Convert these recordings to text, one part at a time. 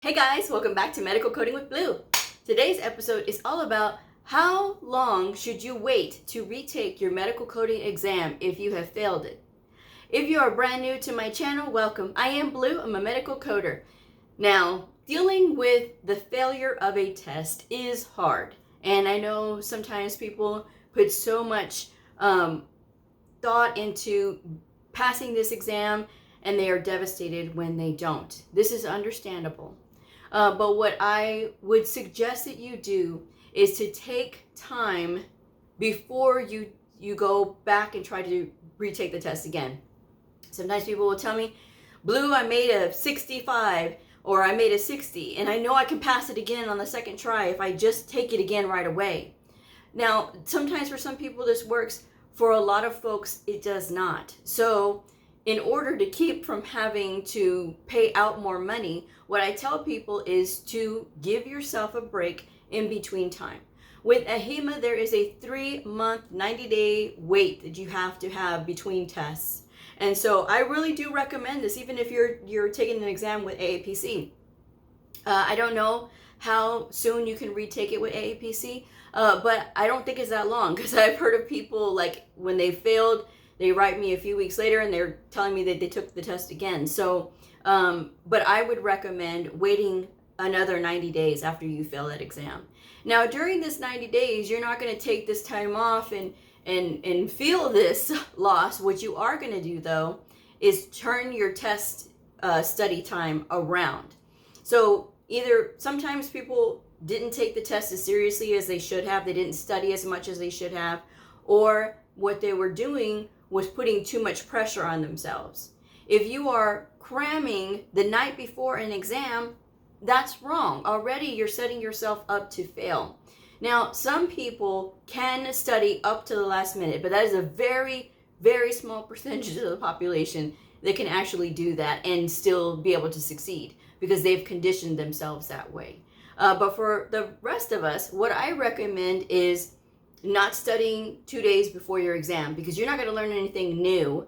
Hey guys, welcome back to Medical Coding with Blue. Today's episode is all about how long should you wait to retake your medical coding exam if you have failed it. If you are brand new to my channel, welcome. I am Blue, I'm a medical coder. Now, dealing with the failure of a test is hard. And I know sometimes people put so much thought into passing this exam and they are devastated when they don't. This is understandable. But what I would suggest that you do is to take time before you go back and try to retake the test again. Sometimes people will tell me, Blue, I made a 65 or I made a 60 and I know I can pass it again on the second try if I just take it again right away. Now, sometimes for some people this works. For a lot of folks, it does not. So in order to keep from having to pay out more money, what I tell people is to give yourself a break in between time. With AHIMA, there is a 3-month, 90-day wait that you have to have between tests. And so I really do recommend this, even if you're taking an exam with AAPC. I don't know how soon you can retake it with AAPC, but I don't think it's that long, because I've heard of people, like, when they failed, they write me a few weeks later and they're telling me that they took the test again. So, but I would recommend waiting another 90 days after you fail that exam. Now, during this 90 days, you're not going to take this time off and feel this loss. What you are going to do, though, is turn your test study time around. So either sometimes people didn't take the test as seriously as they should have. They didn't study as much as they should have. Or what they were doing was putting too much pressure on themselves. If you are cramming the night before an exam, that's wrong. Already you're setting yourself up to fail. Now, some people can study up to the last minute, but that is a very, very small percentage of the population that can actually do that and still be able to succeed because they've conditioned themselves that way. But for the rest of us, what I recommend is not studying 2 days before your exam, because you're not going to learn anything new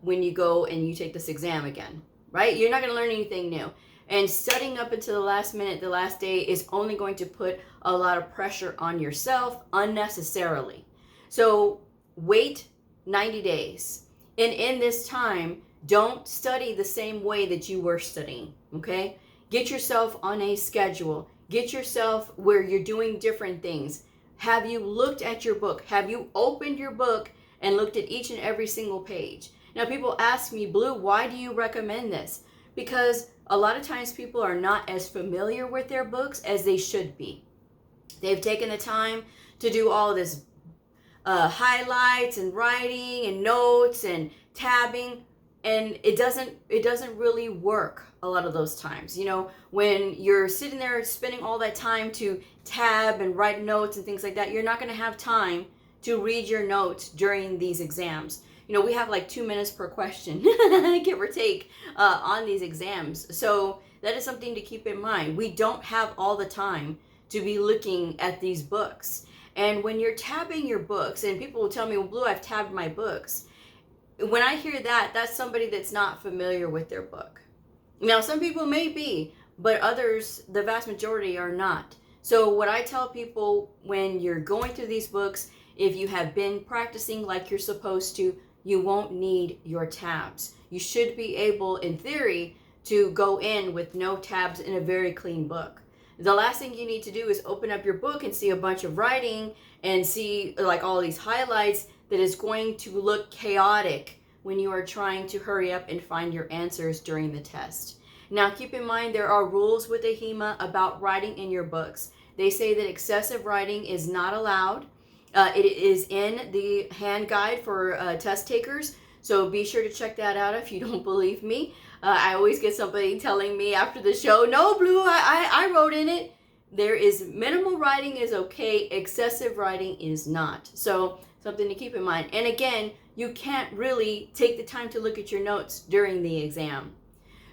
when you go and you take this exam again, right? You're not going to learn anything new. And studying up until the last minute, the last day, is only going to put a lot of pressure on yourself unnecessarily. So wait 90 days. And in this time, don't study the same way that you were studying, okay? Get yourself on a schedule. Get yourself where you're doing different things. Have you looked at your book? Have you opened your book and looked at each and every single page? Now, people ask me, Blue, why do you recommend this? Because a lot of times people are not as familiar with their books as they should be. They've taken the time to do all this highlights and writing and notes and tabbing, and it doesn't really work a lot of those times. You know, when you're sitting there spending all that time to tab and write notes and things like that, you're not going to have time to read your notes during these exams. You know, we have like 2 minutes per question, give or take, on these exams. So that is something to keep in mind. We don't have all the time to be looking at these books. And when you're tabbing your books, and people will tell me, well, Blue, I've tabbed my books. When I hear that, that's somebody that's not familiar with their book. Now, some people may be, but others, the vast majority, are not. So what I tell people, when you're going through these books, if you have been practicing like you're supposed to, you won't need your tabs. You should be able, in theory, to go in with no tabs in a very clean book. The last thing you need to do is open up your book and see a bunch of writing and see like all these highlights that is going to look chaotic when you are trying to hurry up and find your answers during the test. Now, keep in mind, there are rules with AHIMA about writing in your books. They say that excessive writing is not allowed. It is in the hand guide for test takers, so be sure to check that out if you don't believe me. I always get somebody telling me after the show, no, Blue, I wrote in it. There is minimal writing is okay, excessive writing is not. So something to keep in mind. And again, you can't really take the time to look at your notes during the exam.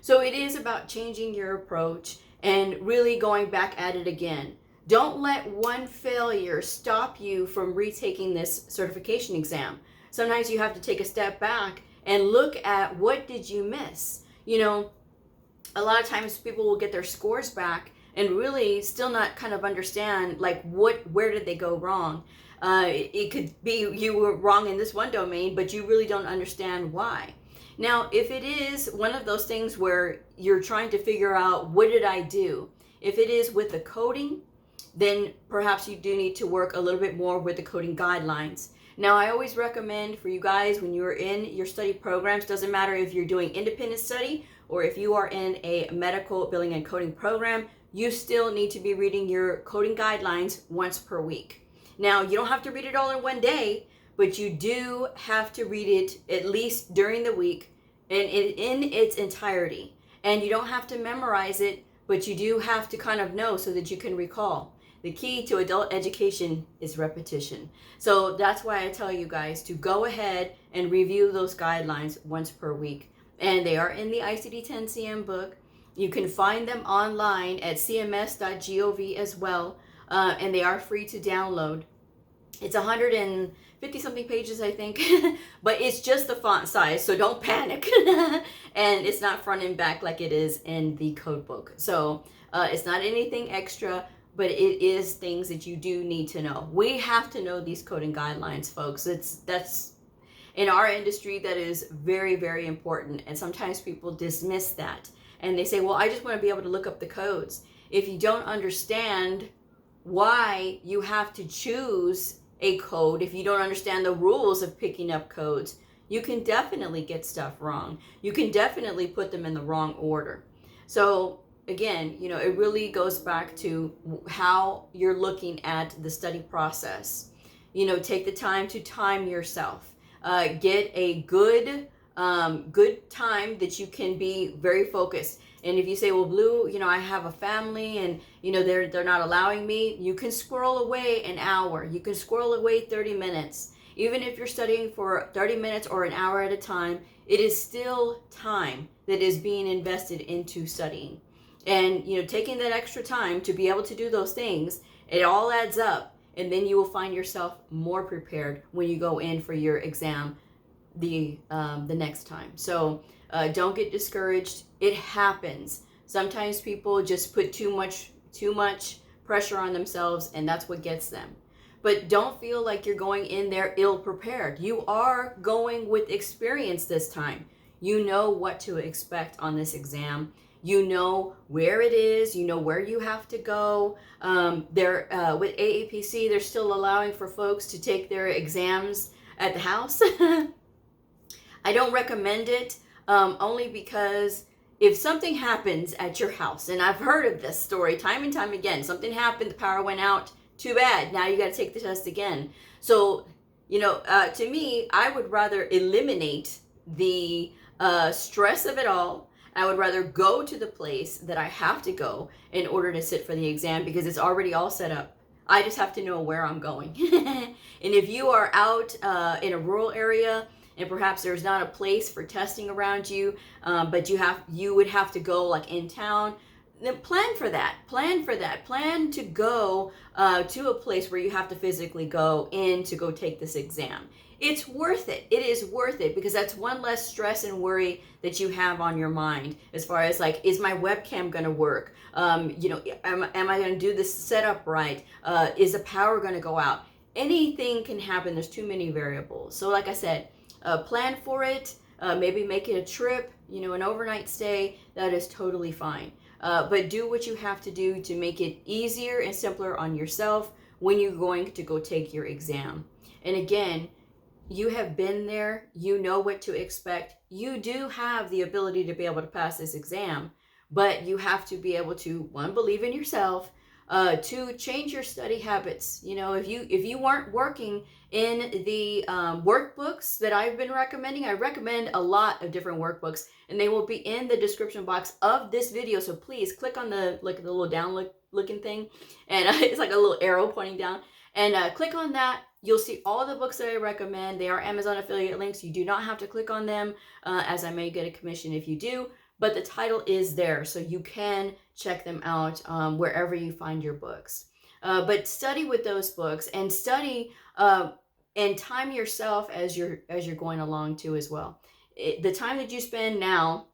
So it is about changing your approach and really going back at it again. Don't let one failure stop you from retaking this certification exam. Sometimes you have to take a step back and look at what did you miss. You know, a lot of times people will get their scores back and really still not kind of understand like where did they go wrong. It could be you were wrong in this one domain, but you really don't understand why. Now, if it is one of those things where you're trying to figure out what did I do, if it is with the coding, then perhaps you do need to work a little bit more with the coding guidelines. Now, I always recommend for you guys when you're in your study programs, doesn't matter if you're doing independent study or if you are in a medical billing and coding program, you still need to be reading your coding guidelines once per week. Now, you don't have to read it all in one day, but you do have to read it at least during the week and in its entirety. And you don't have to memorize it, but you do have to kind of know so that you can recall. The key to adult education is repetition. So that's why I tell you guys to go ahead and review those guidelines once per week. And they are in the ICD-10 book. You can find them online at cms.gov as well. And they are free to download. It's 150 something pages, I think, but it's just the font size, so don't panic. And it's not front and back like it is in the code book. So it's not anything extra, but it is things that you do need to know. We have to know these coding guidelines, folks. That's in our industry, that is very, very important. And sometimes people dismiss that and they say, well, I just want to be able to look up the codes. If you don't understand why you have to choose a code, if you don't understand the rules of picking up codes, you can definitely get stuff wrong. You can definitely put them in the wrong order. So again, it really goes back to how you're looking at the study process. Take the time to time yourself. Get a good time that you can be very focused. And if you say, well, Blue, I have a family and, they're not allowing me, you can squirrel away an hour. You can squirrel away 30 minutes. Even if you're studying for 30 minutes or an hour at a time, it is still time that is being invested into studying. And, taking that extra time to be able to do those things, it all adds up. And then you will find yourself more prepared when you go in for your exam the next time. So don't get discouraged. It happens. Sometimes people just put too much pressure on themselves, and that's what gets them. But don't feel like you're going in there ill prepared. You are going with experience this time. You know what to expect on this exam. You know where it is. You know where you have to go. With AAPC, they're still allowing for folks to take their exams at the house. I don't recommend it, only because if something happens at your house, and I've heard of this story time and time again, something happened, the power went out, too bad, now you got to take the test again. So, to me, I would rather eliminate the stress of it all. I would rather go to the place that I have to go in order to sit for the exam because it's already all set up. I just have to know where I'm going. And if you are out in a rural area, and perhaps there's not a place for testing around you, but you would have to go like in town, then plan for that. Plan to go to a place where you have to physically go in to go take this exam. It's worth it. It is worth it because that's one less stress and worry that you have on your mind as far as like, is my webcam going to work? Am I going to do this setup right? Is the power going to go out? Anything can happen. There's too many variables. So like I said, plan for it, maybe make it a trip, an overnight stay. That is totally fine. But do what you have to do to make it easier and simpler on yourself when you're going to go take your exam. And again, you have been there, you know what to expect. You do have the ability to be able to pass this exam, but you have to be able to, one, believe in yourself, to change your study habits. If you weren't working in the workbooks that I've been recommending, I recommend a lot of different workbooks, and they will be in the description box of this video. So please click on the little down looking thing, and it's like a little arrow pointing down, and click on that. You'll see all the books that I recommend. They are Amazon affiliate links. You do not have to click on them, as I may get a commission if you do. But the title is there, so you can check them out wherever you find your books. But study with those books, and study and time yourself as you're going along too as well. The time that you spend now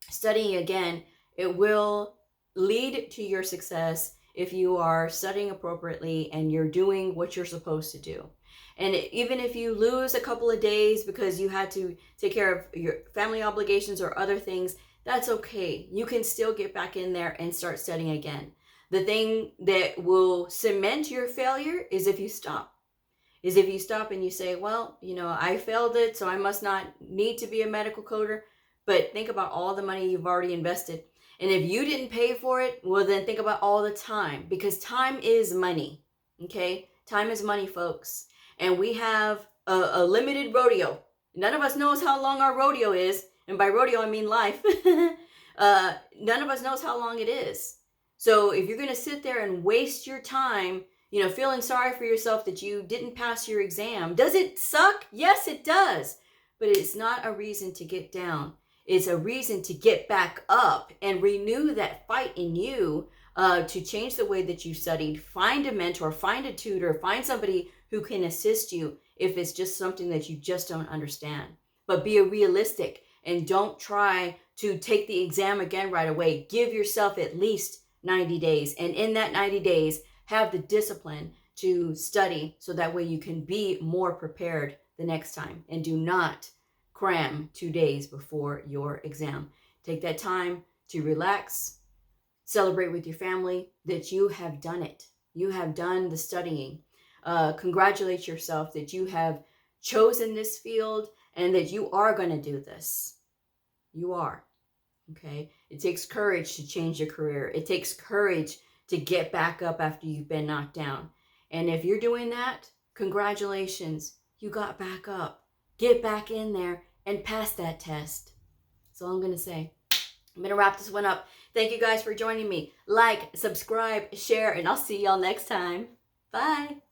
studying again, It will lead to your success if you are studying appropriately and you're doing what you're supposed to do. And even if you lose a couple of days because you had to take care of your family obligations or other things, that's okay. You can still get back in there and start studying again. The thing that will cement your failure is if you stop. And you say, well, I failed it, so I must not need to be a medical coder. But think about all the money you've already invested. And if you didn't pay for it, well, then think about all the time, because time is money. Okay? Time is money, folks. And we have a limited rodeo. None of us knows how long our rodeo is. And by rodeo, I mean life. None of us knows how long it is. So if you're going to sit there and waste your time, feeling sorry for yourself that you didn't pass your exam, does it suck? Yes, it does. But it's not a reason to get down. It's a reason to get back up and renew that fight in you to change the way that you studied. Find a mentor, find a tutor, find somebody who can assist you if it's just something that you just don't understand. But be realistic and don't try to take the exam again right away. Give yourself at least 90 days. And in that 90 days, have the discipline to study so that way you can be more prepared the next time. And do not cram 2 days before your exam. Take that time to relax, celebrate with your family that you have done it. You have done the studying. Congratulate yourself that you have chosen this field and that you are going to do this. You are. Okay? It takes courage to change your career. It takes courage to get back up after you've been knocked down. And if you're doing that, congratulations. You got back up. Get back in there and pass that test. That's all I'm going to say. I'm going to wrap this one up. Thank you guys for joining me. Like, subscribe, share, and I'll see y'all next time. Bye.